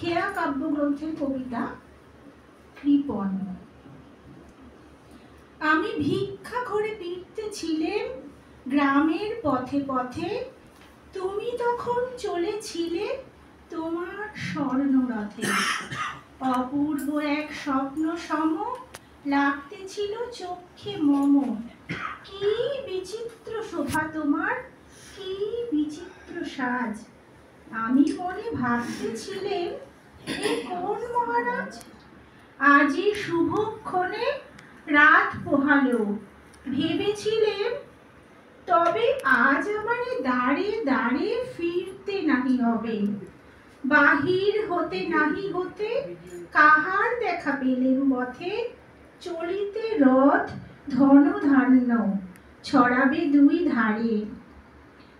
খেয়া কাব্যগ্রন্থের কবিতা কৃপণ। আমি ভিক্ষা করে ফিরতেছিলেম গ্রামের পথে পথে, তুমি তখন চলেছিলে তোমার স্বর্ণরথে। অপূর্ব এক স্বপ্ন সম লাগতেছিল চক্ষে মম। কি বিচিত্র শোভা তোমার, কি বিচিত্র সাজ। আমি মনে ভাবতেছিলেম এ কোন মহারাজ। আজি শুভক্ষণে রাত পোহালো, ভেবেছিলেম তবে আজ আমারে দাঁড়ে দাঁড়ে ফিরতে নাহি হবে। বাহির হতে নাহি হতে কাহার দেখা পেলেম পথে। চলিতে রথ ধনধান্য ছড়াবে দুই ধারে।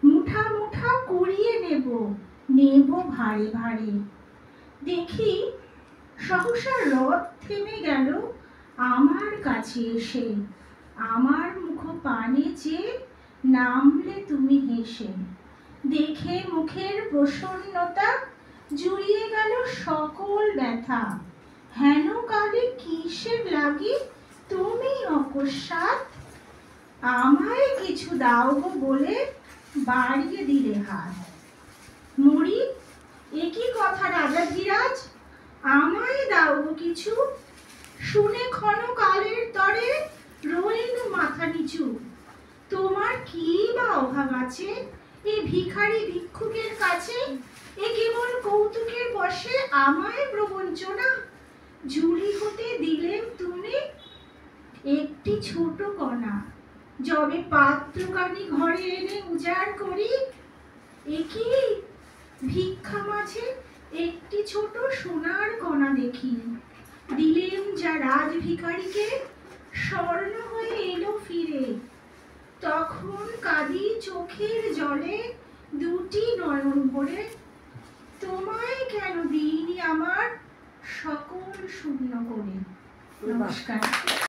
মুঠা মুঠা কুড়িয়ে নেব, নেব ভারে ভারে। দেখি সহসা রথ থেমে গেল আমার কাছে এসে। আমার মুখ পানে চেয়ে নামলে তুমি হেসে। দেখে মুখের প্রসন্নতা জুড়িয়ে গেল সকল ব্যথা। হেন কালে কিসের লাগি তুমি অকস্মাৎ আমায় কিছু দাও গো বলে বাড়িয়ে দিলে হাত। মরি একই কথা রাজাধিরাজ, আমায় দাও গো কিছু। শুনে ক্ষণকালের তরে রইল মাথা নিচু। তোমার কি বা অভাব আছে এই ভিখারি ভিক্ষুকের কাছে? এ কেবল কৌতুকের বশে আমায় প্রবঞ্চনা। ঝুলি হতে দিলেম তুমি একটি ছোট কণা, যবে পাত্রকানি ঘরে এনে উজাড় করি। একি ভিক্ষা মাঝে একটি ছোট সোনার কণা দেখি। দিলেম যা রাজ ভিখারিকে, স্বর্ণ হয়ে এলো ফিরে। তখন কাঁদি চোখের জলে দুটি নয়ন ভরে। তোমায় কেন দিইনি আমার সকল শূন্য করে। নমস্কার।